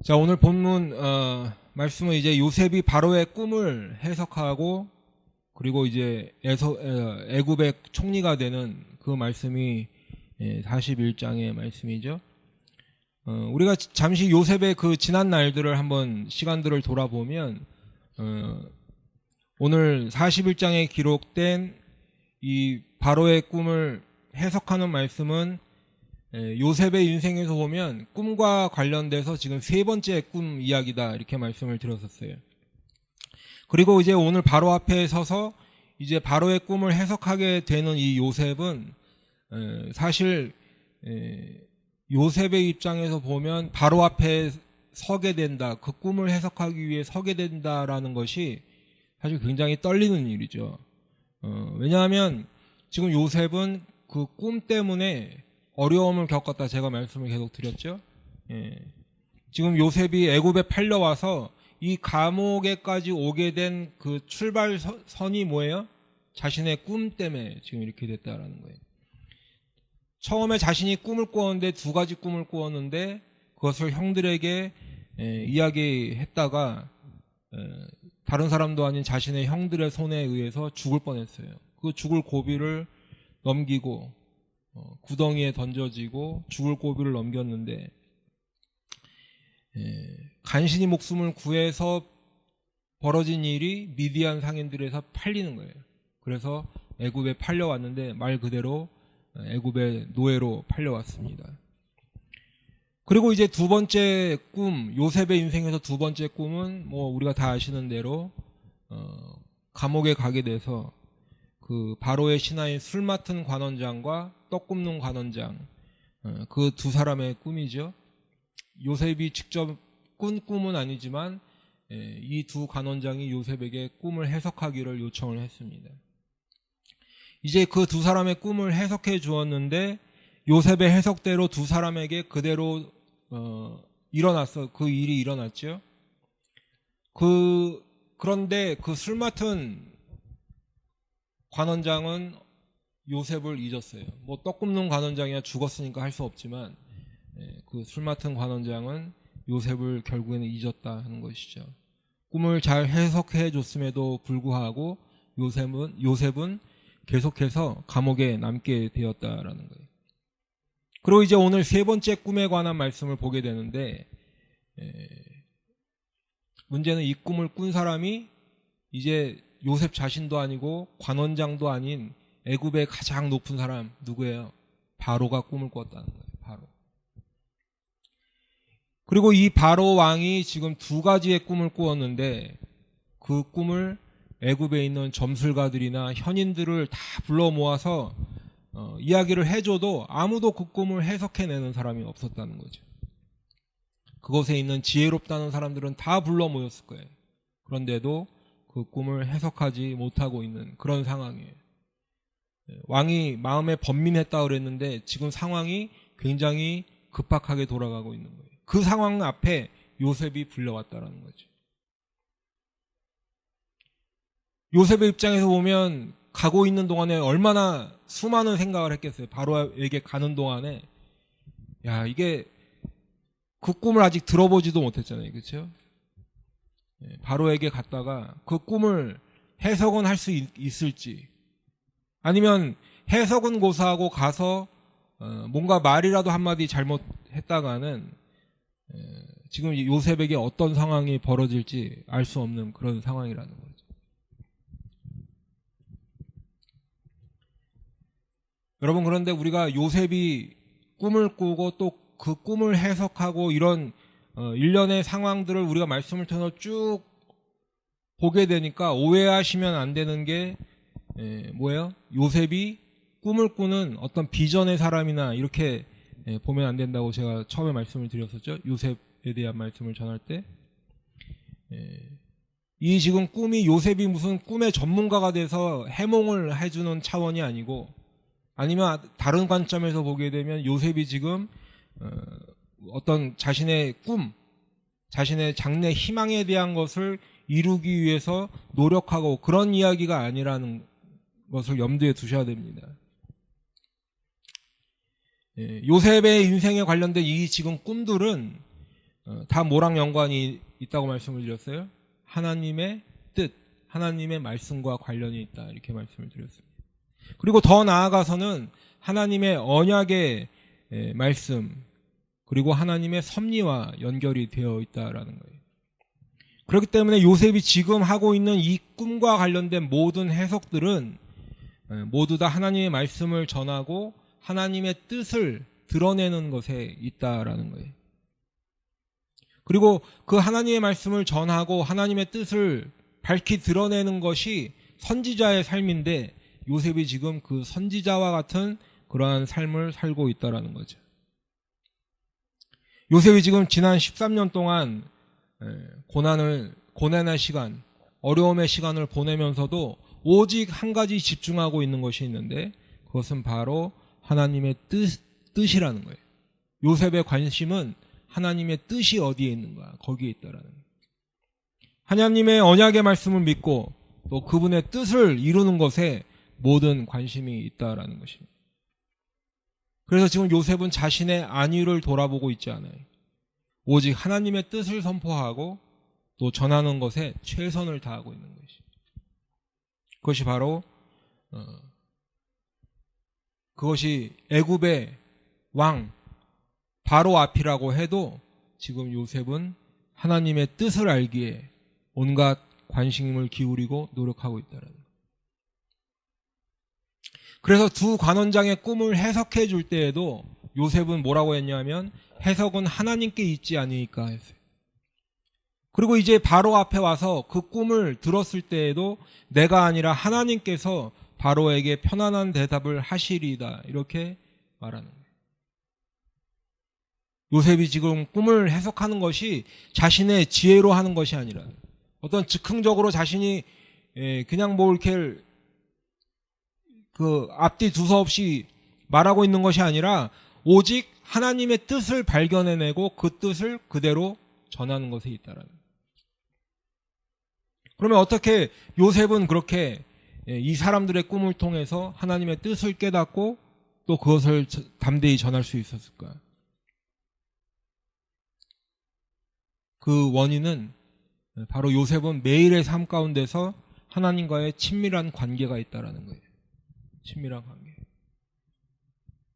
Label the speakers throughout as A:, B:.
A: 자, 오늘 본문 말씀은 이제 요셉이 바로의 꿈을 해석하고 그리고 이제 애굽의 총리가 되는 그 말씀이 41장의 말씀이죠. 우리가 잠시 요셉의 그 지난 날들을 한번 시간들을 돌아보면 오늘 41장에 기록된 이 바로의 꿈을 해석하는 말씀은 요셉의 인생에서 보면 꿈과 관련돼서 지금 세 번째 꿈 이야기다 이렇게 말씀을 드렸었어요. 그리고 이제 오늘 바로 앞에 서서 이제 바로의 꿈을 해석하게 되는 이 요셉은 사실 요셉의 입장에서 보면 바로 앞에 서게 된다, 그 꿈을 해석하기 위해 서게 된다라는 것이 사실 굉장히 떨리는 일이죠. 왜냐하면 지금 요셉은 그 꿈 때문에 어려움을 겪었다 제가 말씀을 계속 드렸죠. 지금 요셉이 애굽에 팔려와서 이 감옥에까지 오게 된 그 출발선이 뭐예요? 자신의 꿈 때문에 지금 이렇게 됐다라는 거예요. 처음에 자신이 꿈을 꾸었는데 두 가지 꿈을 꾸었는데 그것을 형들에게 이야기했다가 다른 사람도 아닌 자신의 형들의 손에 의해서 죽을 뻔했어요. 그 죽을 고비를 넘기고 구덩이에 던져지고 죽을 고비를 넘겼는데 간신히 목숨을 구해서 벌어진 일이 미디안 상인들에서 팔리는 거예요. 그래서 애굽에 팔려왔는데 말 그대로 애굽의 노예로 팔려왔습니다. 그리고 이제 두 번째 꿈, 요셉의 인생에서 두 번째 꿈은 뭐 우리가 다 아시는 대로 감옥에 가게 돼서 그 바로의 신하인 술 맡은 관원장과 떡 굽는 관원장, 그 두 사람의 꿈이죠. 요셉이 직접 꾼 꿈은 아니지만 이 두 관원장이 요셉에게 꿈을 해석하기를 요청을 했습니다. 이제 그 두 사람의 꿈을 해석해 주었는데 요셉의 해석대로 두 사람에게 그대로 그 일이 일어났죠. 그런데 그 술 맡은 관원장은 요셉을 잊었어요. 뭐 떡 굽는 관원장이야 죽었으니까 할 수 없지만 그 술 맡은 관원장은 요셉을 결국에는 잊었다 하는 것이죠. 꿈을 잘 해석해 줬음에도 불구하고 요셉은 계속해서 감옥에 남게 되었다라는 거예요. 그리고 이제 오늘 세 번째 꿈에 관한 말씀을 보게 되는데 문제는 이 꿈을 꾼 사람이 이제 요셉 자신도 아니고 관원장도 아닌 애굽의 가장 높은 사람 누구예요? 바로가 꿈을 꿨다는 거예요. 바로. 그리고 이 바로 왕이 지금 두 가지의 꿈을 꾸었는데 그 꿈을 애굽에 있는 점술가들이나 현인들을 다 불러 모아서 이야기를 해줘도 아무도 그 꿈을 해석해내는 사람이 없었다는 거죠. 그곳에 있는 지혜롭다는 사람들은 다 불러 모였을 거예요. 그런데도 그 꿈을 해석하지 못하고 있는 그런 상황이에요. 왕이 마음에 번민했다고 그랬는데 지금 상황이 굉장히 급박하게 돌아가고 있는 거예요. 그 상황 앞에 요셉이 불려왔다는 거죠. 요셉의 입장에서 보면 가고 있는 동안에 얼마나 수많은 생각을 했겠어요. 바로에게 가는 동안에 이게 그 꿈을 아직 들어보지도 못했잖아요. 그렇죠? 바로에게 갔다가 그 꿈을 해석은 할 수 있을지 아니면 해석은 고사하고 가서 뭔가 말이라도 한마디 잘못했다가는 지금 요셉에게 어떤 상황이 벌어질지 알 수 없는 그런 상황이라는 거죠. 여러분, 그런데 우리가 요셉이 꿈을 꾸고 또 그 꿈을 해석하고 이런 일련의 상황들을 우리가 말씀을 통해서 쭉 보게 되니까 오해하시면 안 되는 게 뭐예요? 요셉이 꿈을 꾸는 어떤 비전의 사람이나 이렇게 보면 안 된다고 제가 처음에 말씀을 드렸었죠. 요셉에 대한 말씀을 전할 때. 이 지금 꿈이 요셉이 무슨 꿈의 전문가가 돼서 해몽을 해주는 차원이 아니고 아니면 다른 관점에서 보게 되면 요셉이 지금 어떤 자신의 꿈, 자신의 장래 희망에 대한 것을 이루기 위해서 노력하고 그런 이야기가 아니라는 것을 염두에 두셔야 됩니다. 요셉의 인생에 관련된 이 지금 꿈들은 다 뭐랑 연관이 있다고 말씀을 드렸어요? 하나님의 뜻, 하나님의 말씀과 관련이 있다 이렇게 말씀을 드렸습니다. 그리고 더 나아가서는 하나님의 언약의 말씀 그리고 하나님의 섭리와 연결이 되어 있다라는 거예요. 그렇기 때문에 요셉이 지금 하고 있는 이 꿈과 관련된 모든 해석들은 모두 다 하나님의 말씀을 전하고 하나님의 뜻을 드러내는 것에 있다라는 거예요. 그리고 그 하나님의 말씀을 전하고 하나님의 뜻을 밝히 드러내는 것이 선지자의 삶인데 요셉이 지금 그 선지자와 같은 그러한 삶을 살고 있다라는 거죠. 요셉이 지금 지난 13년 동안 고난의 시간, 어려움의 시간을 보내면서도 오직 한 가지 집중하고 있는 것이 있는데 그것은 바로 하나님의 뜻이라는 거예요. 요셉의 관심은 하나님의 뜻이 어디에 있는가 거기에 있다라는 거예요. 하나님의 언약의 말씀을 믿고 또 그분의 뜻을 이루는 것에 모든 관심이 있다라는 것입니다. 그래서 지금 요셉은 자신의 안위를 돌아보고 있지 않아요. 오직 하나님의 뜻을 선포하고 또 전하는 것에 최선을 다하고 있는 것이죠. 그것이 바로 그것이 애굽의 왕 바로 앞이라고 해도 지금 요셉은 하나님의 뜻을 알기에 온갖 관심을 기울이고 노력하고 있다는 거예요. 그래서 두 관원장의 꿈을 해석해 줄 때에도 요셉은 뭐라고 했냐면 해석은 하나님께 있지 않으니까 했어요. 그리고 이제 바로 앞에 와서 그 꿈을 들었을 때에도 내가 아니라 하나님께서 바로에게 편안한 대답을 하시리이다 이렇게 말하는 거예요. 요셉이 지금 꿈을 해석하는 것이 자신의 지혜로 하는 것이 아니라 어떤 즉흥적으로 자신이 그냥 뭐 이렇게 그 앞뒤 두서없이 말하고 있는 것이 아니라 오직 하나님의 뜻을 발견해내고 그 뜻을 그대로 전하는 것에 있다라는 거예요. 그러면 어떻게 요셉은 그렇게 이 사람들의 꿈을 통해서 하나님의 뜻을 깨닫고 또 그것을 담대히 전할 수 있었을까? 그 원인은 바로 요셉은 매일의 삶 가운데서 하나님과의 친밀한 관계가 있다라는 거예요. 친밀한 관계.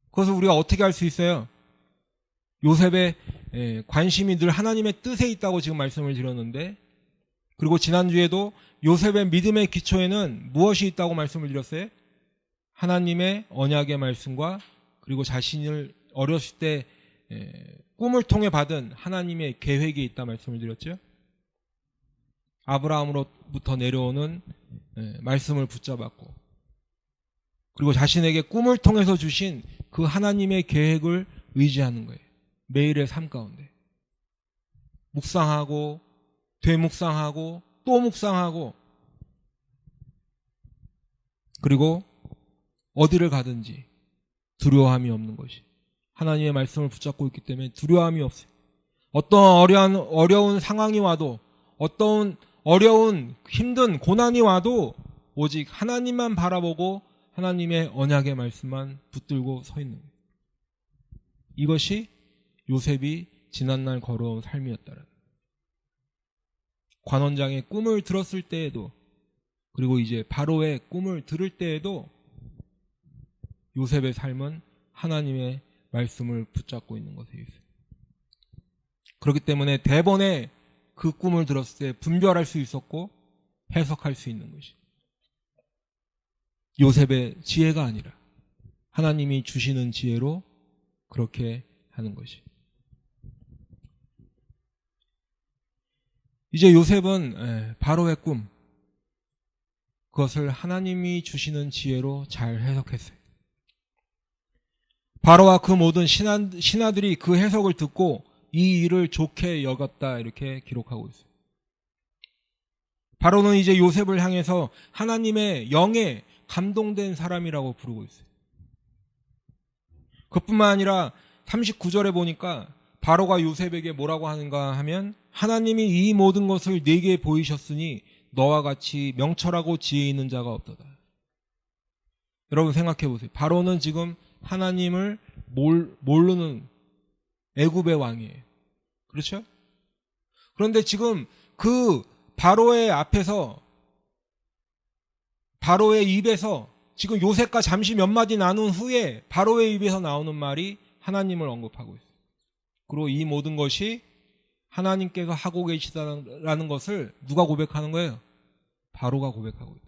A: 그것을 우리가 어떻게 할 수 있어요? 요셉의 관심이 늘 하나님의 뜻에 있다고 지금 말씀을 드렸는데 그리고 지난주에도 요셉의 믿음의 기초에는 무엇이 있다고 말씀을 드렸어요? 하나님의 언약의 말씀과 그리고 자신을 어렸을 때 꿈을 통해 받은 하나님의 계획이 있다 말씀을 드렸죠. 아브라함으로부터 내려오는 말씀을 붙잡았고 그리고 자신에게 꿈을 통해서 주신 그 하나님의 계획을 의지하는 거예요. 매일의 삶 가운데 묵상하고 되묵상하고 또 묵상하고 그리고 어디를 가든지 두려움이 없는 것이 하나님의 말씀을 붙잡고 있기 때문에 두려움이 없어요. 어떤 어려운 상황이 와도 어떤 어려운 힘든 고난이 와도 오직 하나님만 바라보고 하나님의 언약의 말씀만 붙들고 서 있는 거예요. 이것이 요셉이 지난날 걸어온 삶이었다라는 거예요. 관원장의 꿈을 들었을 때에도 그리고 이제 바로의 꿈을 들을 때에도 요셉의 삶은 하나님의 말씀을 붙잡고 있는 것에 있어요. 그렇기 때문에 대번에 그 꿈을 들었을 때 분별할 수 있었고 해석할 수 있는 것이 요셉의 지혜가 아니라 하나님이 주시는 지혜로 그렇게 하는 것이. 이제 요셉은 바로의 꿈 그것을 하나님이 주시는 지혜로 잘 해석했어요. 바로와 그 모든 신하들이 그 해석을 듣고 이 일을 좋게 여겼다 이렇게 기록하고 있어요. 바로는 이제 요셉을 향해서 하나님의 영에 감동된 사람이라고 부르고 있어요. 그뿐만 아니라 39절에 보니까 바로가 요셉에게 뭐라고 하는가 하면 하나님이 이 모든 것을 네게 보이셨으니 너와 같이 명철하고 지혜 있는 자가 없도다. 여러분 생각해 보세요. 바로는 지금 하나님을 모르는 애굽의 왕이에요. 그렇죠? 그런데 지금 그 바로의 앞에서, 바로의 입에서 지금 요셉과 잠시 몇 마디 나눈 후에 바로의 입에서 나오는 말이 하나님을 언급하고 있어요. 그리고 이 모든 것이 하나님께서 하고 계시다는 것을 누가 고백하는 거예요? 바로가 고백하고 있다.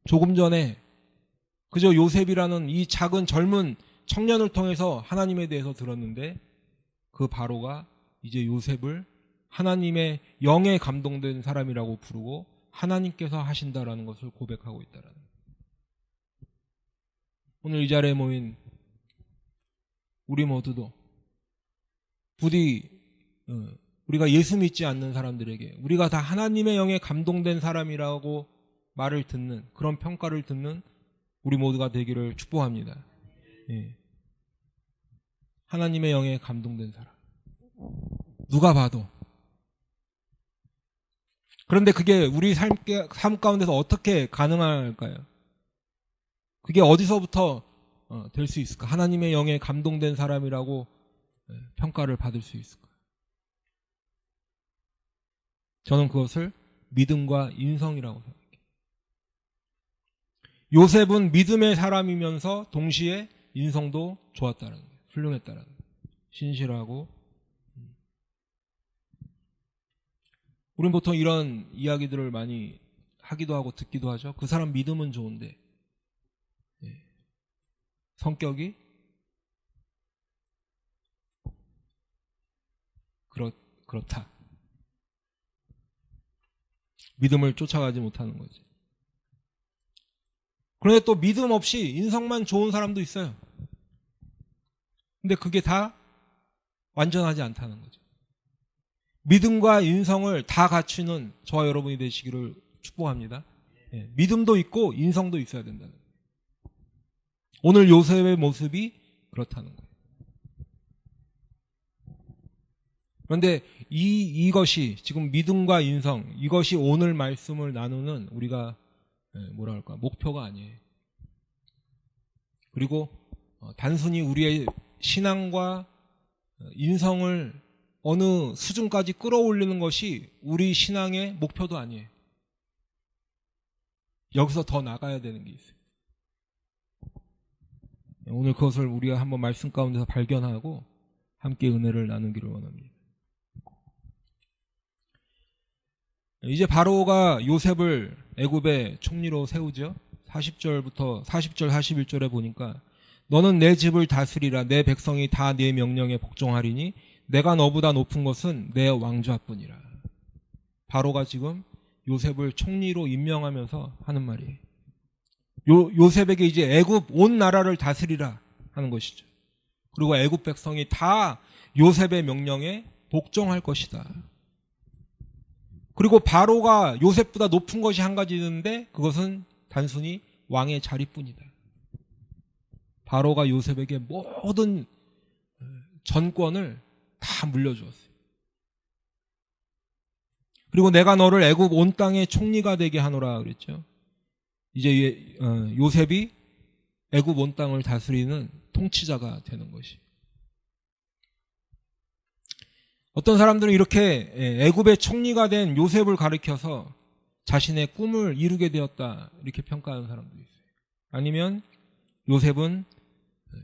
A: 조금 전에 그저 요셉이라는 이 작은 젊은 청년을 통해서 하나님에 대해서 들었는데, 그 바로가 이제 요셉을 하나님의 영에 감동된 사람이라고 부르고 하나님께서 하신다라는 것을 고백하고 있다라는 거예요. 오늘 이 자리에 모인 우리 모두도 부디 우리가 예수 믿지 않는 사람들에게 우리가 다 하나님의 영에 감동된 사람이라고 말을 듣는, 그런 평가를 듣는 우리 모두가 되기를 축복합니다. 예. 하나님의 영에 감동된 사람, 누가 봐도. 그런데 그게 우리 삶 가운데서 어떻게 가능할까요? 그게 어디서부터 될 수 있을까? 하나님의 영에 감동된 사람이라고 평가를 받을 수 있을까? 저는 그것을 믿음과 인성이라고 생각해요. 요셉은 믿음의 사람이면서 동시에 인성도 좋았다는 거예요. 훌륭했다는 거예요. 신실하고. 우리는 보통 이런 이야기들을 많이 하기도 하고 듣기도 하죠. 그 사람 믿음은 좋은데 성격이 그렇다. 믿음을 쫓아가지 못하는 거지. 그런데 또 믿음 없이 인성만 좋은 사람도 있어요. 근데 그게 다 완전하지 않다는 거죠. 믿음과 인성을 다 갖추는 저와 여러분이 되시기를 축복합니다. 믿음도 있고 인성도 있어야 된다는 거예요. 오늘 요셉의 모습이 그렇다는 거예요. 그런데 이것이 지금 믿음과 인성, 이것이 오늘 말씀을 나누는 우리가 목표가 아니에요. 그리고 단순히 우리의 신앙과 인성을 어느 수준까지 끌어올리는 것이 우리 신앙의 목표도 아니에요. 여기서 더 나가야 되는 게 있어요. 오늘 그것을 우리가 한번 말씀 가운데서 발견하고 함께 은혜를 나누기를 원합니다. 이제 바로가 요셉을 애굽의 총리로 세우죠. 40절 41절에 보니까 너는 내 집을 다스리라. 내 백성이 다 네 명령에 복종하리니 내가 너보다 높은 것은 내 왕좌뿐이라. 바로가 지금 요셉을 총리로 임명하면서 하는 말이에요. 요셉에게 이제 애굽 온 나라를 다스리라 하는 것이죠. 그리고 애굽 백성이 다 요셉의 명령에 복종할 것이다. 그리고 바로가 요셉보다 높은 것이 한 가지 있는데 그것은 단순히 왕의 자리뿐이다. 바로가 요셉에게 모든 전권을 다 물려주었어요. 그리고 내가 너를 애굽 온 땅의 총리가 되게 하노라 그랬죠. 이제 요셉이 애굽 온 땅을 다스리는 통치자가 되는 것이. 어떤 사람들은 이렇게 애굽의 총리가 된 요셉을 가리켜서 자신의 꿈을 이루게 되었다 이렇게 평가하는 사람도 있어요. 아니면 요셉은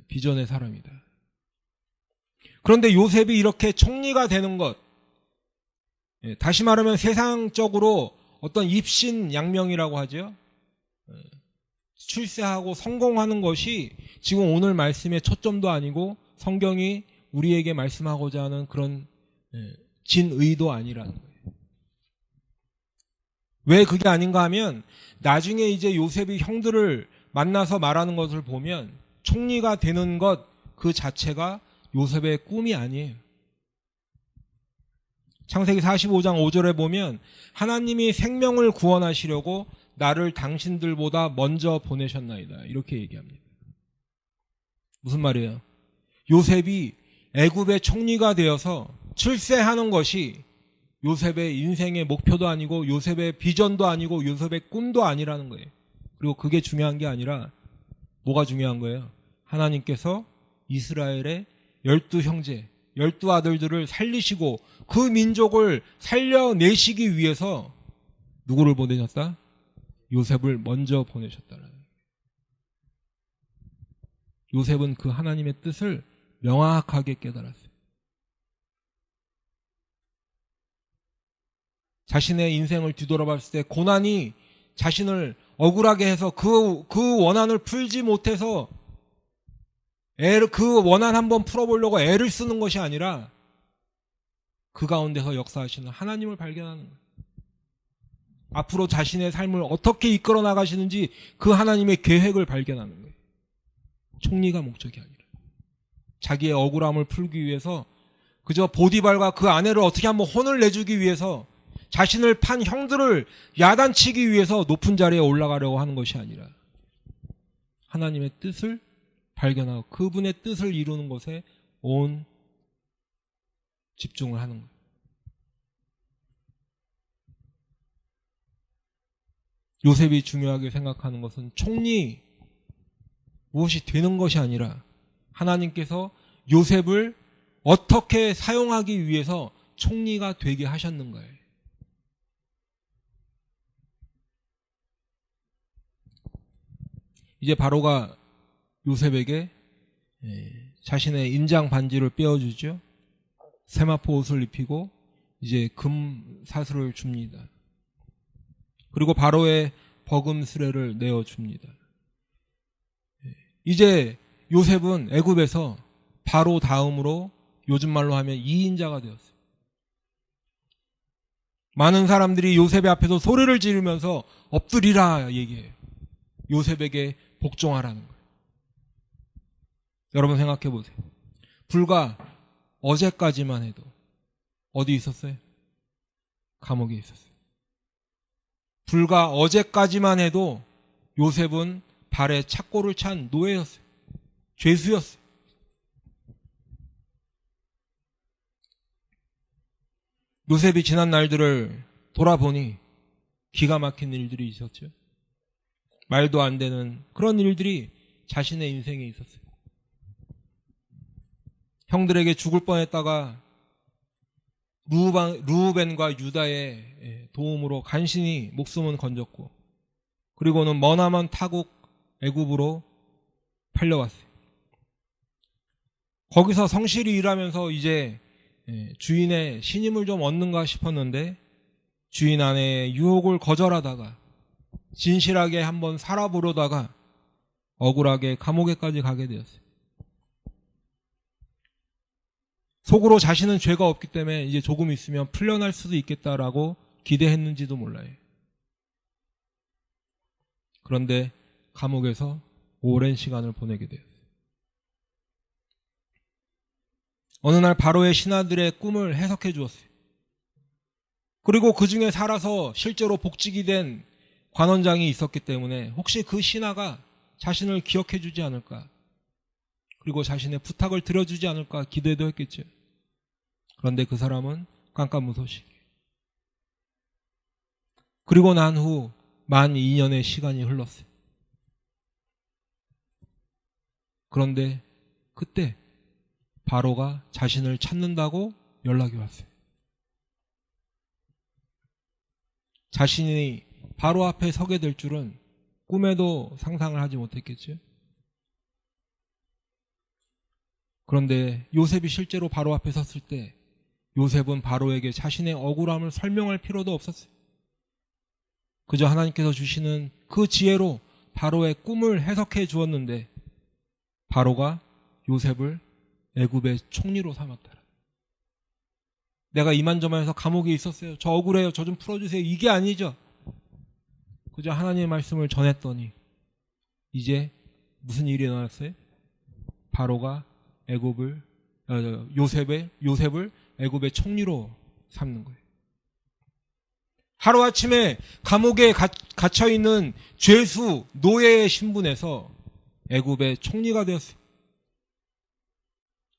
A: 비전의 사람이다. 그런데 요셉이 이렇게 총리가 되는 것, 다시 말하면 세상적으로 어떤 입신양명이라고 하죠. 출세하고 성공하는 것이 지금 오늘 말씀의 초점도 아니고 성경이 우리에게 말씀하고자 하는 그런 진의도 아니라는 거예요. 왜 그게 아닌가 하면 나중에 이제 요셉이 형들을 만나서 말하는 것을 보면 총리가 되는 것 그 자체가 요셉의 꿈이 아니에요. 창세기 45장 5절에 보면 하나님이 생명을 구원하시려고 나를 당신들보다 먼저 보내셨나이다 이렇게 얘기합니다. 무슨 말이에요? 요셉이 애굽의 총리가 되어서 출세하는 것이 요셉의 인생의 목표도 아니고 요셉의 비전도 아니고 요셉의 꿈도 아니라는 거예요. 그리고 그게 중요한 게 아니라 뭐가 중요한 거예요? 하나님께서 이스라엘의 12형제 12 아들들을 살리시고 그 민족을 살려내시기 위해서 누구를 보내셨다? 요셉을 먼저 보내셨다는. 요셉은 그 하나님의 뜻을 명확하게 깨달았어요. 자신의 인생을 뒤돌아봤을 때 고난이 자신을 억울하게 해서 그 원한을 풀지 못해서 그 원한 한번 풀어보려고 애를 쓰는 것이 아니라 그 가운데서 역사하시는 하나님을 발견하는 거예요. 앞으로 자신의 삶을 어떻게 이끌어 나가시는지 그 하나님의 계획을 발견하는 거예요. 총리가 목적이 아니라 자기의 억울함을 풀기 위해서 그저 보디발과 그 아내를 어떻게 한번 혼을 내주기 위해서 자신을 판 형들을 야단치기 위해서 높은 자리에 올라가려고 하는 것이 아니라 하나님의 뜻을 발견하고 그분의 뜻을 이루는 것에 온 집중을 하는 거예요. 요셉이 중요하게 생각하는 것은 총리 무엇이 되는 것이 아니라 하나님께서 요셉을 어떻게 사용하기 위해서 총리가 되게 하셨는가요. 이제 바로가 요셉에게 자신의 인장 반지를 빼어주죠. 세마포 옷을 입히고 이제 금 사슬을 줍니다. 그리고 바로의 버금 수레를 내어줍니다. 이제 요셉은 애굽에서 바로 다음으로 요즘 말로 하면 2인자가 되었어요. 많은 사람들이 요셉의 앞에서 소리를 지르면서 엎드리라 얘기해요. 요셉에게 복종하라는 거예요. 여러분 생각해 보세요. 불과 어제까지만 해도 어디 있었어요? 감옥에 있었어요. 불과 어제까지만 해도 요셉은 발에 착고를 찬 노예였어요. 죄수였어요. 요셉이 지난 날들을 돌아보니 기가 막힌 일들이 있었죠. 말도 안 되는 그런 일들이 자신의 인생에 있었어요. 형들에게 죽을 뻔했다가 루우벤과 유다의 도움으로 간신히 목숨은 건졌고 그리고는 머나먼 타국 애굽으로 팔려왔어요. 거기서 성실히 일하면서 이제 주인의 신임을 좀 얻는가 싶었는데 주인 아내의 유혹을 거절하다가 진실하게 한번 살아보려다가 억울하게 감옥에까지 가게 되었어요. 속으로 자신은 죄가 없기 때문에 이제 조금 있으면 풀려날 수도 있겠다라고 기대했는지도 몰라요. 그런데 감옥에서 오랜 시간을 보내게 되었어요. 어느 날 바로의 신하들의 꿈을 해석해 주었어요. 그리고 그 중에 살아서 실제로 복직이 된 관원장이 있었기 때문에 혹시 그 신하가 자신을 기억해 주지 않을까, 그리고 자신의 부탁을 들어주지 않을까 기대도 했겠죠. 그런데 그 사람은 깜깜무소식. 그리고 난 후 만 2년의 시간이 흘렀어요. 그런데 그때 바로가 자신을 찾는다고 연락이 왔어요. 자신이 바로 앞에 서게 될 줄은 꿈에도 상상을 하지 못했겠죠. 그런데 요셉이 실제로 바로 앞에 섰을 때 요셉은 바로에게 자신의 억울함을 설명할 필요도 없었어요. 그저 하나님께서 주시는 그 지혜로 바로의 꿈을 해석해 주었는데 바로가 요셉을 애굽의 총리로 삼았더라. 내가 이만저만해서 감옥에 있었어요. 저 억울해요. 저 좀 풀어주세요. 이게 아니죠. 그저 하나님의 말씀을 전했더니 이제 무슨 일이 일어났어요? 바로가 요셉을 애굽의 총리로 삼는 거예요. 하루아침에 감옥에 갇혀있는 죄수, 노예의 신분에서 애굽의 총리가 되었어요.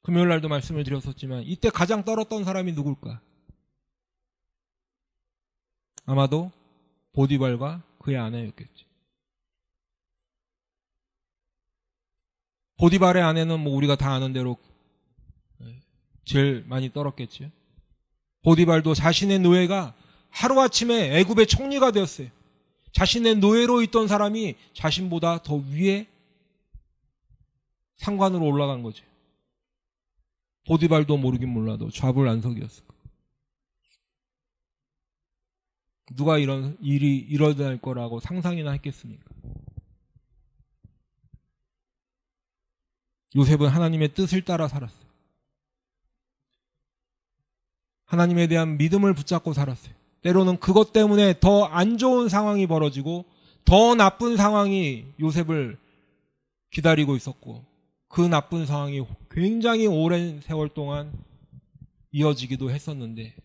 A: 금요일 날도 말씀을 드렸었지만 이때 가장 떨었던 사람이 누굴까? 아마도 보디발과 그의 아내였겠죠. 보디발의 아내는 뭐 우리가 다 아는 대로 제일 많이 떨었겠죠. 보디발도 자신의 노예가 하루아침에 애굽의 총리가 되었어요. 자신의 노예로 있던 사람이 자신보다 더 위에 상관으로 올라간 거죠. 보디발도 모르긴 몰라도 좌불안석이었어. 누가 이런 일이 일어날 거라고 상상이나 했겠습니까? 요셉은 하나님의 뜻을 따라 살았어요. 하나님에 대한 믿음을 붙잡고 살았어요. 때로는 그것 때문에 더 안 좋은 상황이 벌어지고 더 나쁜 상황이 요셉을 기다리고 있었고 그 나쁜 상황이 굉장히 오랜 세월 동안 이어지기도 했었는데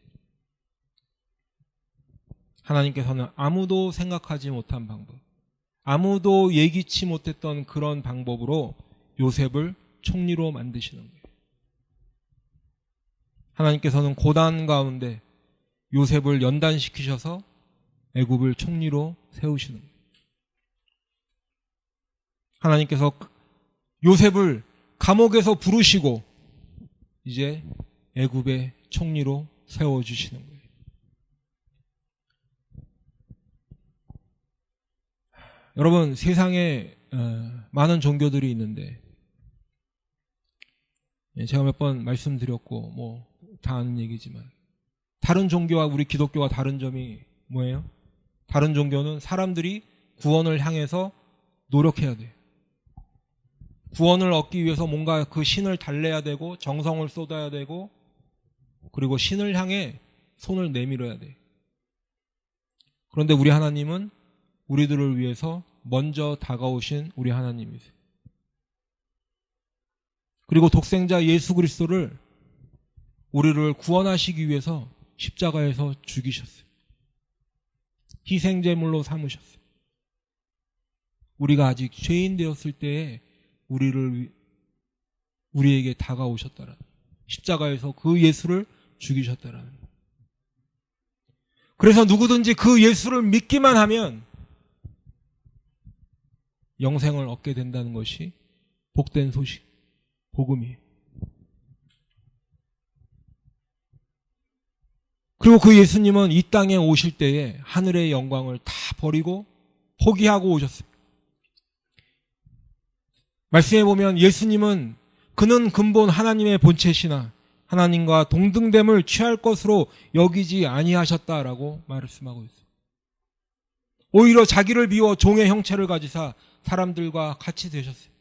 A: 하나님께서는 아무도 생각하지 못한 방법, 아무도 예기치 못했던 그런 방법으로 요셉을 총리로 만드시는 거예요. 하나님께서는 고난 가운데 요셉을 연단시키셔서 애굽을 총리로 세우시는 거예요. 하나님께서 요셉을 감옥에서 부르시고 이제 애굽의 총리로 세워주시는 거예요. 여러분, 세상에 많은 종교들이 있는데 제가 몇 번 말씀드렸고 뭐 다 아는 얘기지만 다른 종교와 우리 기독교가 다른 점이 뭐예요? 다른 종교는 사람들이 구원을 향해서 노력해야 돼요. 구원을 얻기 위해서 뭔가 그 신을 달래야 되고 정성을 쏟아야 되고 그리고 신을 향해 손을 내밀어야 돼. 그런데 우리 하나님은 우리들을 위해서 먼저 다가오신 우리 하나님이세요. 그리고 독생자 예수 그리스도를 우리를 구원하시기 위해서 십자가에서 죽이셨어요. 희생제물로 삼으셨어요. 우리가 아직 죄인 되었을 때에 우리에게 다가오셨다라는, 십자가에서 그 예수를 죽이셨다라는. 그래서 누구든지 그 예수를 믿기만 하면 영생을 얻게 된다는 것이 복된 소식, 복음이에요. 그리고 그 예수님은 이 땅에 오실 때에 하늘의 영광을 다 버리고 포기하고 오셨어요. 말씀해 보면 예수님은 그는 근본 하나님의 본체시나 하나님과 동등됨을 취할 것으로 여기지 아니하셨다라고 말씀하고 있어요. 오히려 자기를 비워 종의 형체를 가지사 사람들과 같이 되셨어요.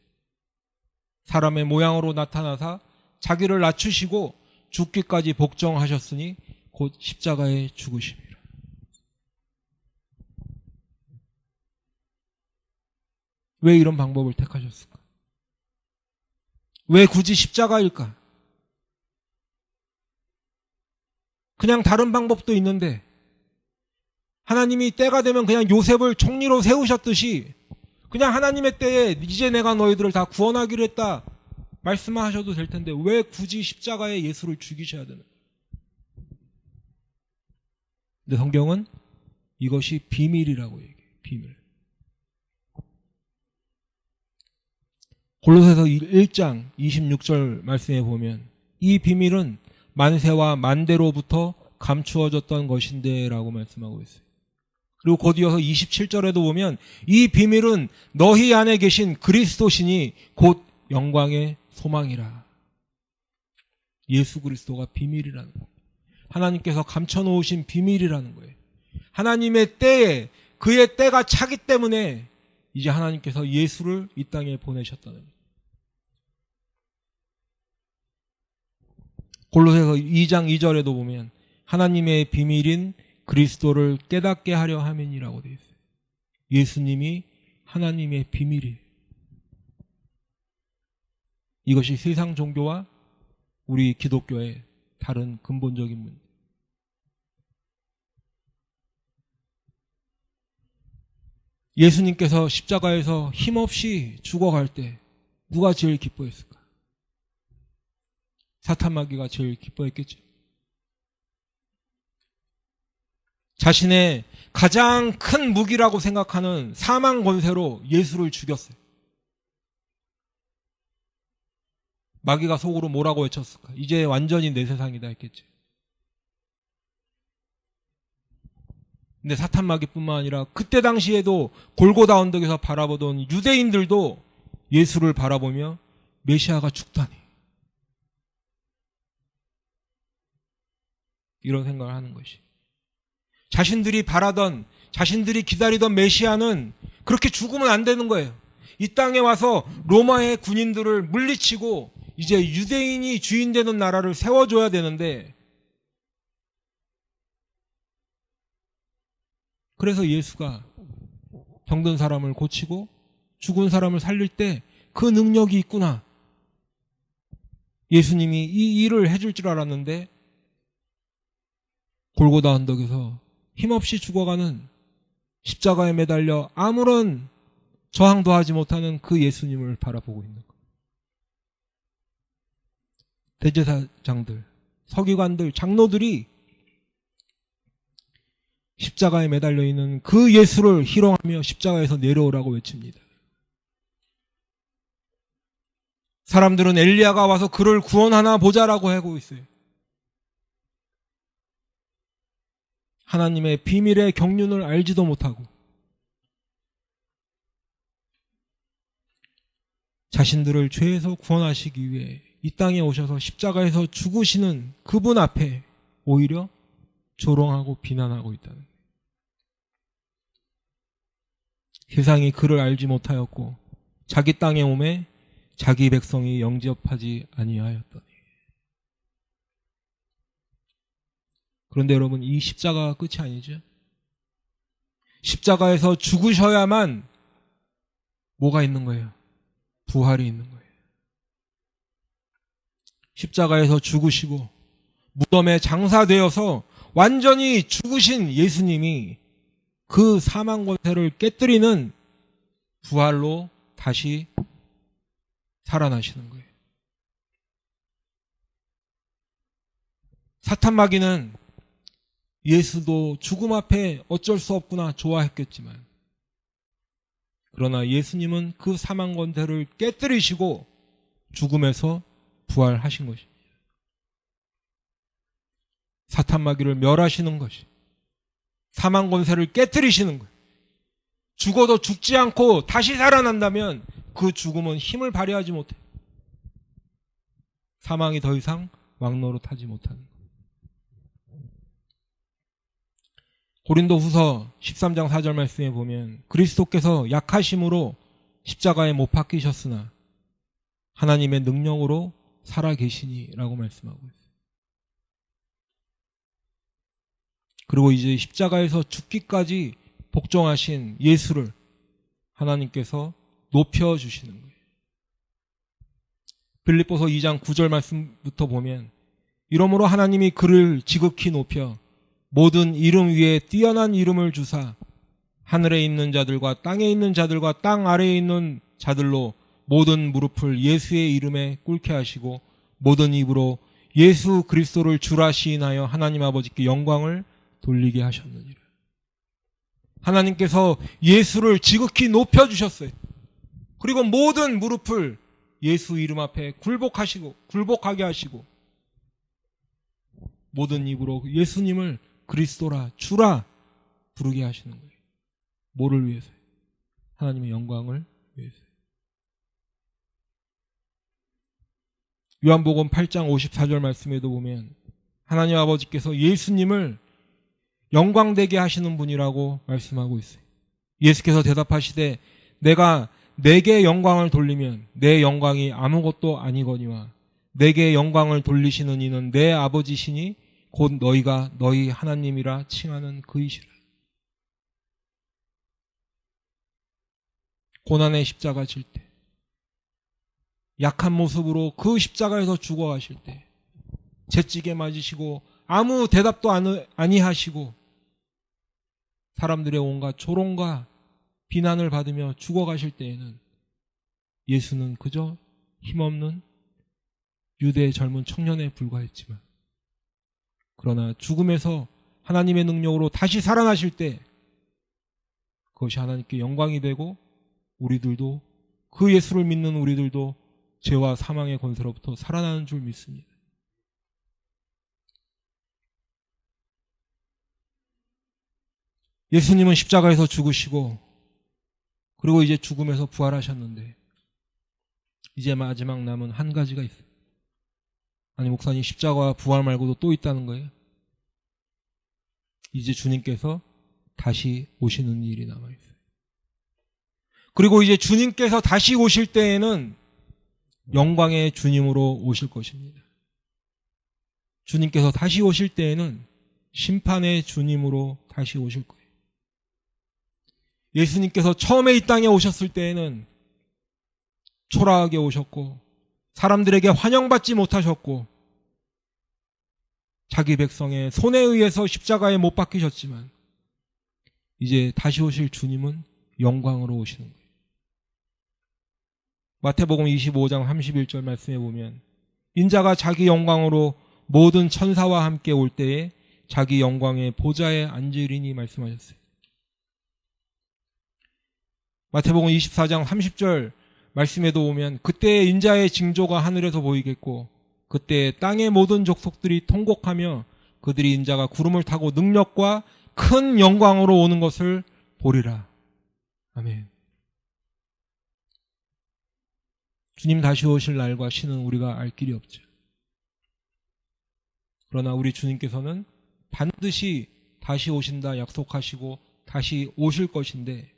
A: 사람의 모양으로 나타나사 자기를 낮추시고 죽기까지 복종하셨으니 곧 십자가에 죽으심이라. 왜 이런 방법을 택하셨을까? 왜 굳이 십자가일까? 그냥 다른 방법도 있는데 하나님이 때가 되면 그냥 요셉을 총리로 세우셨듯이 그냥 하나님의 때에 이제 내가 너희들을 다 구원하기로 했다 말씀하셔도 될 텐데 왜 굳이 십자가에 예수를 죽이셔야 되는? 근데 성경은 이것이 비밀이라고 얘기해요. 비밀. 골로새서 1장 26절 말씀에 보면 이 비밀은 만세와 만대로부터 감추어졌던 것인데 라고 말씀하고 있어요. 그리고 곧 이어서 27절에도 보면 이 비밀은 너희 안에 계신 그리스도시니 곧 영광의 소망이라. 예수 그리스도가 비밀이라는 거예요. 하나님께서 감춰놓으신 비밀이라는 거예요. 하나님의 때에 그의 때가 차기 때문에 이제 하나님께서 예수를 이 땅에 보내셨다는 거예요. 골로새서 2장 2절에도 보면 하나님의 비밀인 그리스도를 깨닫게 하려 함이니라고 되어 있어요. 예수님이 하나님의 비밀이에요. 이것이 세상 종교와 우리 기독교의 다른 근본적인 문제. 예수님께서 십자가에서 힘없이 죽어갈 때 누가 제일 기뻐했을까? 사탄 마귀가 제일 기뻐했겠죠. 자신의 가장 큰 무기라고 생각하는 사망 권세로 예수를 죽였어요. 마귀가 속으로 뭐라고 외쳤을까? 이제 완전히 내 세상이다 했겠지. 근데 사탄 마귀뿐만 아니라 그때 당시에도 골고다 언덕에서 바라보던 유대인들도 예수를 바라보며 메시아가 죽다니, 이런 생각을 하는 것이, 자신들이 바라던, 자신들이 기다리던 메시아는 그렇게 죽으면 안 되는 거예요. 이 땅에 와서 로마의 군인들을 물리치고 이제 유대인이 주인 되는 나라를 세워줘야 되는데, 그래서 예수가 병든 사람을 고치고 죽은 사람을 살릴 때 그 능력이 있구나, 예수님이 이 일을 해줄 줄 알았는데 골고다 언덕에서 힘없이 죽어가는, 십자가에 매달려 아무런 저항도 하지 못하는 그 예수님을 바라보고 있는 거예요. 대제사장들, 서기관들, 장로들이 십자가에 매달려 있는 그 예수를 희롱하며 십자가에서 내려오라고 외칩니다. 사람들은 엘리야가 와서 그를 구원하나 보자라고 하고 있어요. 하나님의 비밀의 경륜을 알지도 못하고 자신들을 죄에서 구원하시기 위해 이 땅에 오셔서 십자가에서 죽으시는 그분 앞에 오히려 조롱하고 비난하고 있다는 거예요. 세상이 그를 알지 못하였고 자기 땅에 오매 자기 백성이 영접하지 아니하였더니. 그런데 여러분, 이 십자가가 끝이 아니죠. 십자가에서 죽으셔야만 뭐가 있는 거예요? 부활이 있는 거예요. 십자가에서 죽으시고 무덤에 장사되어서 완전히 죽으신 예수님이 그 사망 권세를 깨뜨리는 부활로 다시 살아나시는 거예요. 사탄 마귀는 예수도 죽음 앞에 어쩔 수 없구나 좋아했겠지만, 그러나 예수님은 그 사망 권세를 깨뜨리시고 죽음에서 부활하신 것입니다. 사탄 마귀를 멸하시는 것이, 사망 권세를 깨뜨리시는 거예요. 죽어도 죽지 않고 다시 살아난다면 그 죽음은 힘을 발휘하지 못해. 사망이 더 이상 왕노릇하지 못하는 거예요. 고린도후서 13장 4절 말씀에 보면 그리스도께서 약하심으로 십자가에 못 박히셨으나 하나님의 능력으로 살아계시니라고 말씀하고 있어요. 그리고 이제 십자가에서 죽기까지 복종하신 예수를 하나님께서 높여주시는 거예요. 빌립보서 2장 9절 말씀부터 보면 이러므로 하나님이 그를 지극히 높여 모든 이름 위에 뛰어난 이름을 주사 하늘에 있는 자들과 땅에 있는 자들과 땅 아래에 있는 자들로 모든 무릎을 예수의 이름에 꿇게 하시고 모든 입으로 예수 그리스도를 주라 시인하여 하나님 아버지께 영광을 돌리게 하셨느니라. 하나님께서 예수를 지극히 높여주셨어요. 그리고 모든 무릎을 예수 이름 앞에 굴복하게 하시고 모든 입으로 예수님을 그리스도라 주라 부르게 하시는 거예요. 뭐를 위해서요? 하나님의 영광을 위해서요. 요한복음 8장 54절 말씀에도 보면 하나님 아버지께서 예수님을 영광되게 하시는 분이라고 말씀하고 있어요. 예수께서 대답하시되 내가 내게 영광을 돌리면 내 영광이 아무것도 아니거니와 내게 영광을 돌리시는 이는 내 아버지시니 곧 너희가 너희 하나님이라 칭하는 그이시라. 고난의 십자가 질 때, 약한 모습으로 그 십자가에서 죽어가실 때, 채찍에 맞으시고 아무 대답도 아니하시고 사람들의 온갖 조롱과 비난을 받으며 죽어가실 때에는 예수는 그저 힘없는 유대의 젊은 청년에 불과했지만, 그러나 죽음에서 하나님의 능력으로 다시 살아나실 때 그것이 하나님께 영광이 되고 우리들도, 그 예수를 믿는 우리들도 죄와 사망의 권세로부터 살아나는 줄 믿습니다. 예수님은 십자가에서 죽으시고 그리고 이제 죽음에서 부활하셨는데 이제 마지막 남은 한 가지가 있어요. 아니 목사님, 십자가와 부활 말고도 또 있다는 거예요? 이제 주님께서 다시 오시는 일이 남아있어요. 그리고 이제 주님께서 다시 오실 때에는 영광의 주님으로 오실 것입니다. 주님께서 다시 오실 때에는 심판의 주님으로 다시 오실 거예요. 예수님께서 처음에 이 땅에 오셨을 때에는 초라하게 오셨고 사람들에게 환영받지 못하셨고 자기 백성의 손에 의해서 십자가에 못 박히셨지만 이제 다시 오실 주님은 영광으로 오시는 거예요. 마태복음 25장 31절 말씀에 보면 인자가 자기 영광으로 모든 천사와 함께 올 때에 자기 영광의 보좌에 앉으리니 말씀하셨어요. 마태복음 24장 30절 말씀에도 보면 그때의 인자의 징조가 하늘에서 보이겠고 그때 땅의 모든 족속들이 통곡하며 그들이 인자가 구름을 타고 능력과 큰 영광으로 오는 것을 보리라. 아멘. 주님 다시 오실 날과 시는 우리가 알 길이 없죠. 그러나 우리 주님께서는 반드시 다시 오신다 약속하시고 다시 오실 것인데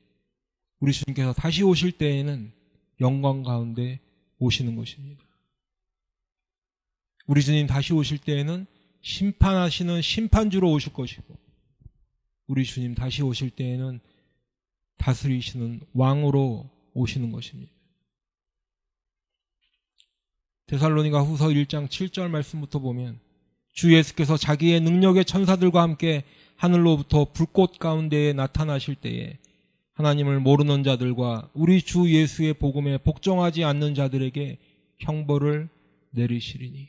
A: 우리 주님께서 다시 오실 때에는 영광 가운데 오시는 것입니다. 우리 주님 다시 오실 때에는 심판하시는 심판주로 오실 것이고 우리 주님 다시 오실 때에는 다스리시는 왕으로 오시는 것입니다. 데살로니가 후서 1장 7절 말씀부터 보면 주 예수께서 자기의 능력의 천사들과 함께 하늘로부터 불꽃 가운데에 나타나실 때에 하나님을 모르는 자들과 우리 주 예수의 복음에 복종하지 않는 자들에게 형벌을 내리시리니.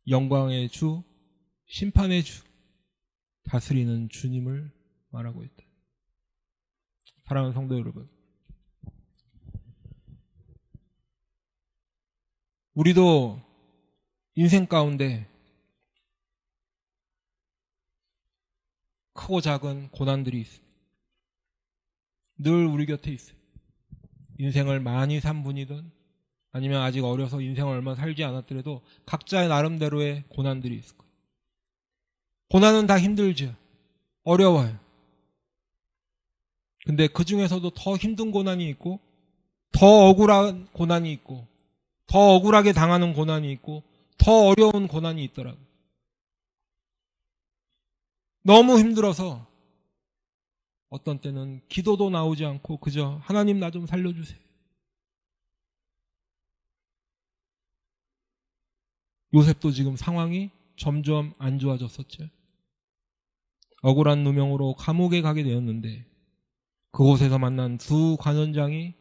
A: 영광의 주, 심판의 주, 다스리는 주님을 말하고 있다. 사랑하는 성도 여러분, 우리도 인생 가운데 크고 작은 고난들이 있습니다. 늘 우리 곁에 있어요. 인생을 많이 산 분이든 아니면 아직 어려서 인생을 얼마 살지 않았더라도 각자의 나름대로의 고난들이 있을 거예요. 고난은 다 힘들죠. 어려워요. 근데 그 중에서도 더 힘든 고난이 있고 더 억울한 고난이 있고 더 억울하게 당하는 고난이 있고 더 어려운 고난이 있더라고요. 너무 힘들어서 어떤 때는 기도도 나오지 않고 그저 하나님 나 좀 살려주세요. 요셉도 지금 상황이 점점 안 좋아졌었죠. 억울한 누명으로 감옥에 가게 되었는데 그곳에서 만난 두 관원장이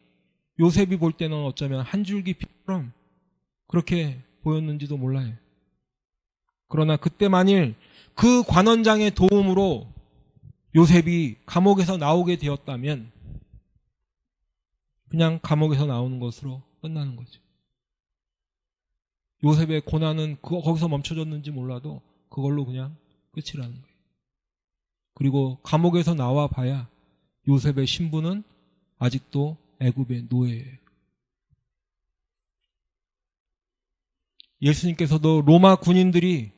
A: 요셉이 볼 때는 어쩌면 한 줄기 빛처럼 그렇게 보였는지도 몰라요. 그러나 그때 만일 그 관원장의 도움으로 요셉이 감옥에서 나오게 되었다면 그냥 감옥에서 나오는 것으로 끝나는 거죠. 요셉의 고난은 거기서 멈춰졌는지 몰라도 그걸로 그냥 끝이라는 거예요. 그리고 감옥에서 나와 봐야 요셉의 신분은 아직도 애굽의 노예예요. 예수님께서도 로마 군인들이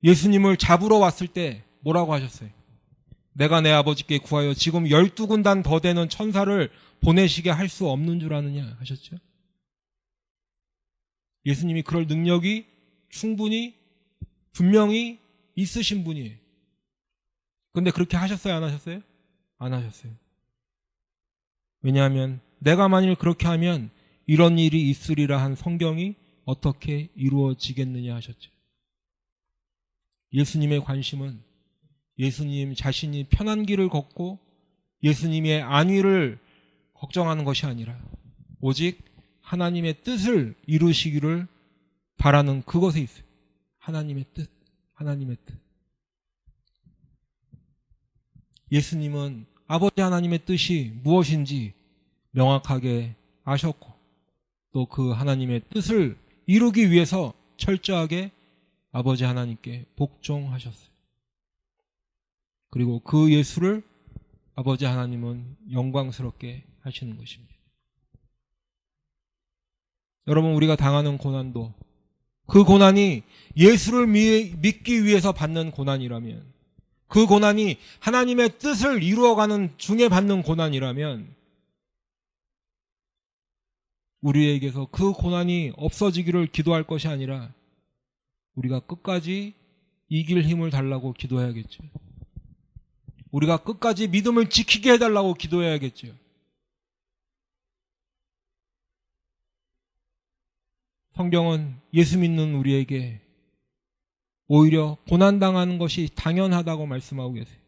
A: 예수님을 잡으러 왔을 때 뭐라고 하셨어요? 내가 내 아버지께 구하여 지금 12군단 더 되는 천사를 보내시게 할 수 없는 줄 아느냐 하셨죠? 예수님이 그럴 능력이 충분히 분명히 있으신 분이에요. 그런데 그렇게 하셨어요? 안 하셨어요? 안 하셨어요. 왜냐하면 내가 만일 그렇게 하면 이런 일이 있으리라 한 성경이 어떻게 이루어지겠느냐 하셨죠. 예수님의 관심은 예수님 자신이 편한 길을 걷고 예수님의 안위를 걱정하는 것이 아니라 오직 하나님의 뜻을 이루시기를 바라는 그것에 있어요. 하나님의 뜻, 하나님의 뜻. 예수님은 아버지 하나님의 뜻이 무엇인지 명확하게 아셨고 또 그 하나님의 뜻을 이루기 위해서 철저하게 아버지 하나님께 복종하셨어요. 그리고 그 예수를 아버지 하나님은 영광스럽게 하시는 것입니다. 여러분, 우리가 당하는 고난도 그 고난이 예수를 믿기 위해서 받는 고난이라면, 그 고난이 하나님의 뜻을 이루어가는 중에 받는 고난이라면 우리에게서 그 고난이 없어지기를 기도할 것이 아니라 우리가 끝까지 이길 힘을 달라고 기도해야겠죠. 우리가 끝까지 믿음을 지키게 해달라고 기도해야겠죠. 성경은 예수 믿는 우리에게 오히려 고난당하는 것이 당연하다고 말씀하고 계세요.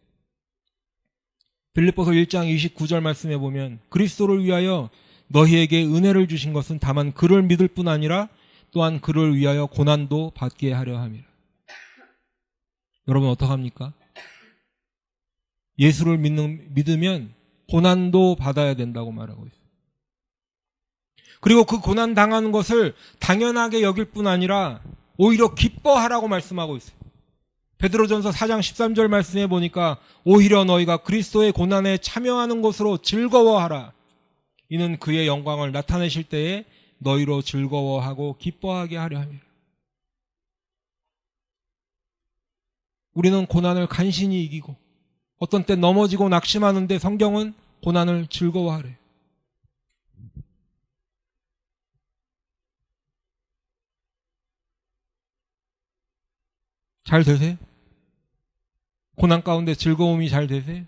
A: 빌립보서 1장 29절 말씀해 보면 그리스도를 위하여 너희에게 은혜를 주신 것은 다만 그를 믿을 뿐 아니라 또한 그를 위하여 고난도 받게 하려 함이라. 여러분 어떡합니까? 예수를 믿으면 고난도 받아야 된다고 말하고 있어요. 그리고 그 고난 당하는 것을 당연하게 여길 뿐 아니라 오히려 기뻐하라고 말씀하고 있어요. 베드로전서 4장 13절 말씀해 보니까 오히려 너희가 그리스도의 고난에 참여하는 것으로 즐거워하라. 이는 그의 영광을 나타내실 때에 너희로 즐거워하고 기뻐하게 하려 함이라. 우리는 고난을 간신히 이기고 어떤 때 넘어지고 낙심하는데 성경은 고난을 즐거워하래요. 잘 되세요? 고난 가운데 즐거움이 잘 되세요?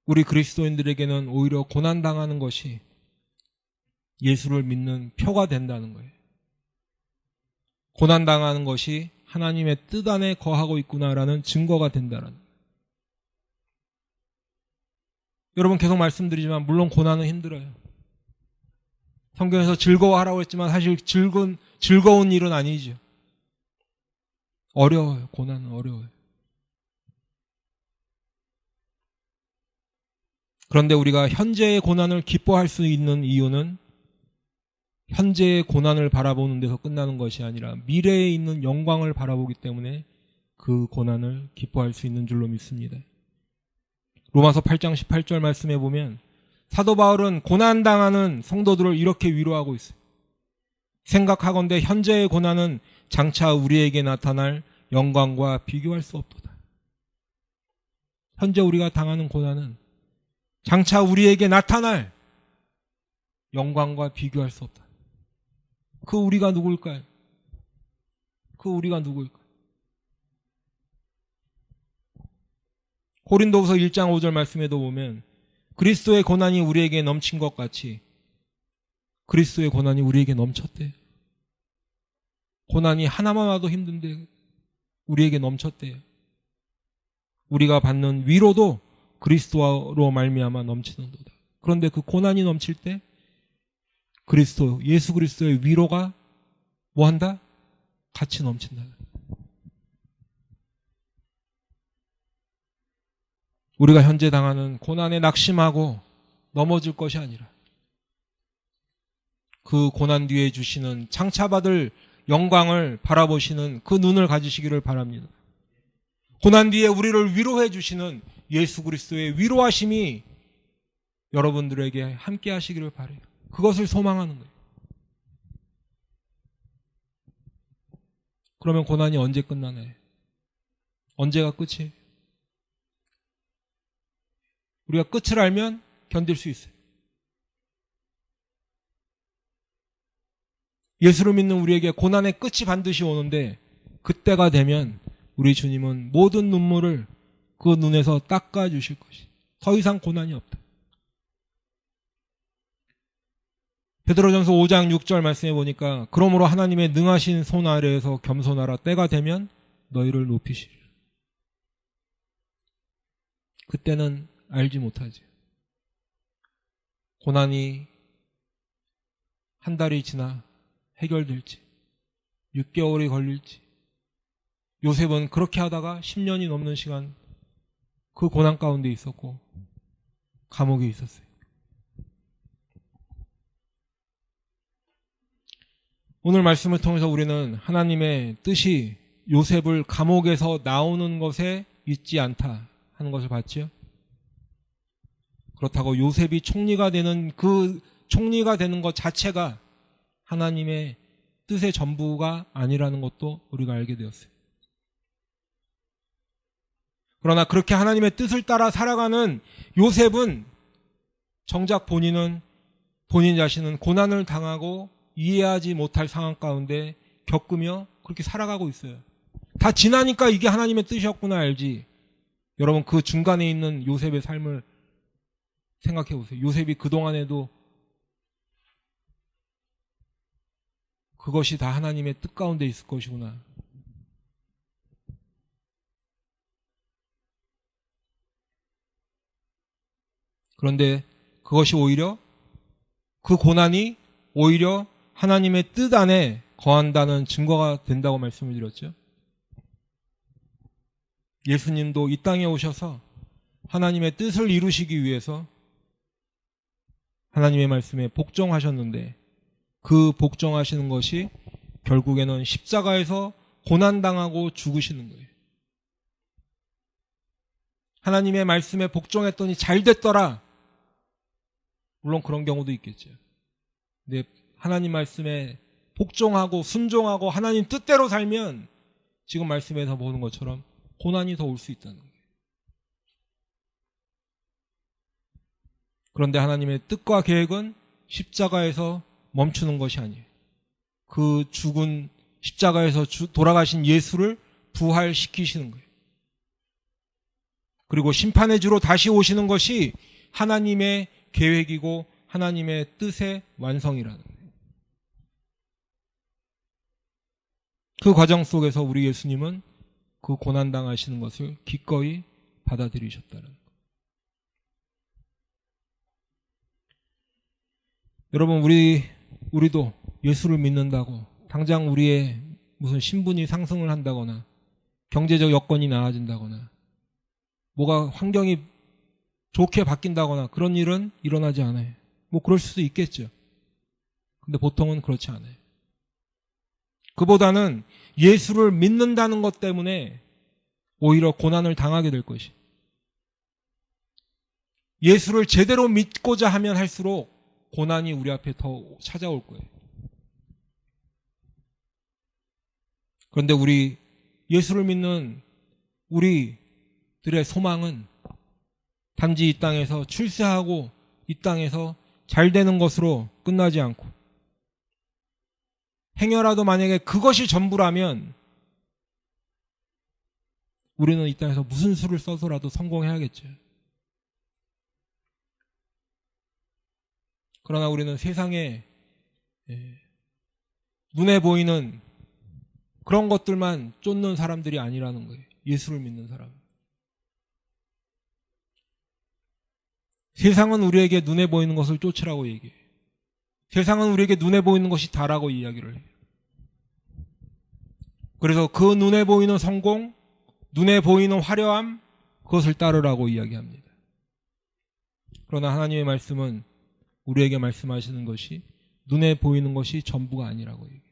A: 우리 그리스도인들에게는 오히려 고난당하는 것이 예수를 믿는 표가 된다는 거예요. 고난당하는 것이 하나님의 뜻 안에 거하고 있구나라는 증거가 된다는 거예요. 여러분 계속 말씀드리지만 물론 고난은 힘들어요. 성경에서 즐거워하라고 했지만 사실 즐거운 일은 아니죠. 어려워요. 고난은 어려워요. 그런데 우리가 현재의 고난을 기뻐할 수 있는 이유는 현재의 고난을 바라보는 데서 끝나는 것이 아니라 미래에 있는 영광을 바라보기 때문에 그 고난을 기뻐할 수 있는 줄로 믿습니다. 로마서 8장 18절 말씀해 보면 사도 바울은 고난당하는 성도들을 이렇게 위로하고 있어요. 생각하건대 현재의 고난은 장차 우리에게 나타날 영광과 비교할 수 없도다. 현재 우리가 당하는 고난은 장차 우리에게 나타날 영광과 비교할 수 없다. 그 우리가 누굴까요? 그 우리가 누구일까요? 고린도후서 1장 5절 말씀에도 보면 그리스도의 고난이 우리에게 넘친 것 같이 그리스도의 고난이 우리에게 넘쳤대요. 고난이 하나만 와도 힘든데 우리에게 넘쳤대요. 우리가 받는 위로도 그리스도로 말미암아 넘치는도다. 그런데 그 고난이 넘칠 때 그리스도, 예수 그리스도의 위로가 뭐한다? 같이 넘친다. 우리가 현재 당하는 고난에 낙심하고 넘어질 것이 아니라 그 고난 뒤에 주시는 장차받을 영광을 바라보시는 그 눈을 가지시기를 바랍니다. 고난 뒤에 우리를 위로해 주시는 예수 그리스도의 위로하심이 여러분들에게 함께 하시기를 바라요. 그것을 소망하는 거예요. 그러면 고난이 언제 끝나나요? 언제가 끝이에요? 우리가 끝을 알면 견딜 수 있어요. 예수를 믿는 우리에게 고난의 끝이 반드시 오는데 그때가 되면 우리 주님은 모든 눈물을 그 눈에서 닦아주실 것이 더 이상 고난이 없다. 베드로전서 5장 6절 말씀해 보니까 그러므로 하나님의 능하신 손 아래에서 겸손하라. 때가 되면 너희를 높이시리라. 그때는 알지 못하지. 고난이 한 달이 지나 해결될지 6개월이 걸릴지 요셉은 그렇게 하다가 10년이 넘는 시간 그 고난 가운데 있었고 감옥에 있었어요. 오늘 말씀을 통해서 우리는 하나님의 뜻이 요셉을 감옥에서 나오는 것에 있지 않다 하는 것을 봤죠. 그렇다고 요셉이 총리가 되는 것 자체가 하나님의 뜻의 전부가 아니라는 것도 우리가 알게 되었어요. 그러나 그렇게 하나님의 뜻을 따라 살아가는 요셉은 정작 본인 자신은 고난을 당하고 이해하지 못할 상황 가운데 겪으며 그렇게 살아가고 있어요. 다 지나니까 이게 하나님의 뜻이었구나 알지. 여러분 그 중간에 있는 요셉의 삶을 생각해 보세요. 요셉이 그동안에도 그것이 다 하나님의 뜻 가운데 있을 것이구나. 그런데 그것이 오히려 그 고난이 오히려 하나님의 뜻 안에 거한다는 증거가 된다고 말씀을 드렸죠. 예수님도 이 땅에 오셔서 하나님의 뜻을 이루시기 위해서 하나님의 말씀에 복종하셨는데 그 복종하시는 것이 결국에는 십자가에서 고난당하고 죽으시는 거예요. 하나님의 말씀에 복종했더니 잘 됐더라. 물론 그런 경우도 있겠죠. 근데 하나님 말씀에 복종하고 순종하고 하나님 뜻대로 살면 지금 말씀에서 보는 것처럼 고난이 더 올 수 있다는 거예요. 그런데 하나님의 뜻과 계획은 십자가에서 멈추는 것이 아니에요. 그 죽은 십자가에서 돌아가신 예수를 부활시키시는 거예요. 그리고 심판의 주로 다시 오시는 것이 하나님의 계획이고 하나님의 뜻의 완성이라는 거예요. 그 과정 속에서 우리 예수님은 그 고난당하시는 것을 기꺼이 받아들이셨다는 거예요. 여러분 우리도 예수를 믿는다고 당장 우리의 무슨 신분이 상승을 한다거나 경제적 여건이 나아진다거나 뭐가 환경이 좋게 바뀐다거나 그런 일은 일어나지 않아요. 뭐 그럴 수도 있겠죠. 근데 보통은 그렇지 않아요. 그보다는 예수를 믿는다는 것 때문에 오히려 고난을 당하게 될 것이. 예수를 제대로 믿고자 하면 할수록 고난이 우리 앞에 더 찾아올 거예요. 그런데 우리 예수를 믿는 우리들의 소망은 단지 이 땅에서 출세하고 이 땅에서 잘 되는 것으로 끝나지 않고 행여라도 만약에 그것이 전부라면 우리는 이 땅에서 무슨 수를 써서라도 성공해야겠죠. 그러나 우리는 세상에 눈에 보이는 그런 것들만 쫓는 사람들이 아니라는 거예요. 예수를 믿는 사람. 세상은 우리에게 눈에 보이는 것을 쫓으라고 얘기해요. 세상은 우리에게 눈에 보이는 것이 다라고 이야기를 해요. 그래서 그 눈에 보이는 성공, 눈에 보이는 화려함, 그것을 따르라고 이야기합니다. 그러나 하나님의 말씀은 우리에게 말씀하시는 것이 눈에 보이는 것이 전부가 아니라고 얘기해요.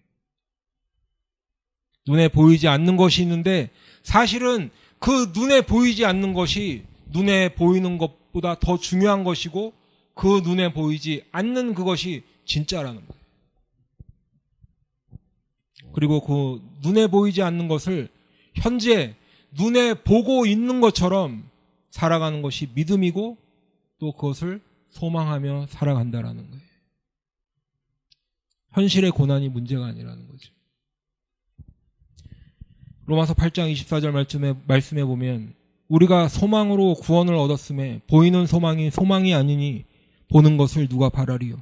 A: 눈에 보이지 않는 것이 있는데 사실은 그 눈에 보이지 않는 것이 눈에 보이는 것보다 더 중요한 것이고 그 눈에 보이지 않는 그것이 진짜라는 거예요. 그리고 그 눈에 보이지 않는 것을 현재 눈에 보고 있는 것처럼 살아가는 것이 믿음이고 또 그것을 소망하며 살아간다라는 거예요. 현실의 고난이 문제가 아니라는 거죠. 로마서 8장 24절 말씀에 보면 우리가 소망으로 구원을 얻었음에 보이는 소망이 아니니 보는 것을 누가 바라리요.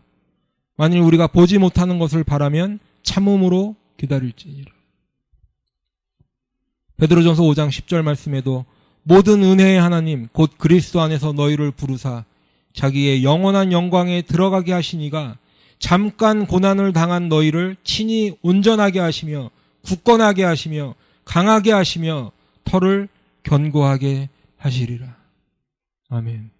A: 만일 우리가 보지 못하는 것을 바라면 참음으로 기다릴지니라. 베드로전서 5장 10절 말씀에도 모든 은혜의 하나님 곧 그리스도 안에서 너희를 부르사 자기의 영원한 영광에 들어가게 하시니가 잠깐 고난을 당한 너희를 친히 온전하게 하시며 굳건하게 하시며 강하게 하시며 터를 견고하게 하시리라. 아멘.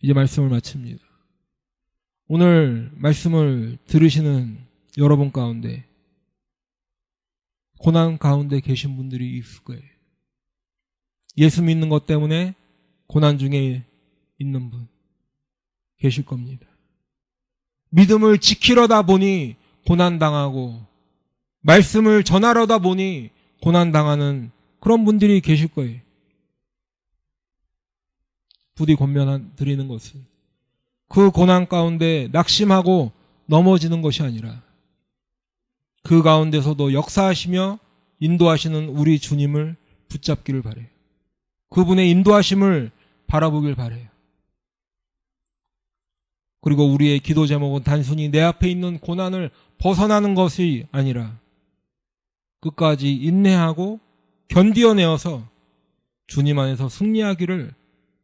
A: 이제 말씀을 마칩니다. 오늘 말씀을 들으시는 여러분 가운데 고난 가운데 계신 분들이 있을 거예요. 예수 믿는 것 때문에 고난 중에 있는 분 계실 겁니다. 믿음을 지키려다 보니 고난당하고 말씀을 전하려다 보니 고난당하는 그런 분들이 계실 거예요. 부디 권면드리는 것은 그 고난 가운데 낙심하고 넘어지는 것이 아니라 그 가운데서도 역사하시며 인도하시는 우리 주님을 붙잡기를 바라요. 그분의 인도하심을 바라보길 바라요. 그리고 우리의 기도 제목은 단순히 내 앞에 있는 고난을 벗어나는 것이 아니라 끝까지 인내하고 견디어내어서 주님 안에서 승리하기를,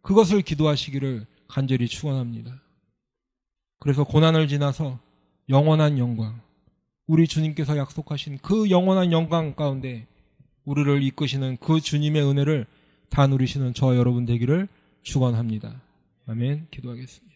A: 그것을 기도하시기를 간절히 축원합니다. 그래서 고난을 지나서 영원한 영광, 우리 주님께서 약속하신 그 영원한 영광 가운데 우리를 이끄시는 그 주님의 은혜를 다 누리시는 저 여러분 되기를 축원합니다. 아멘. 기도하겠습니다.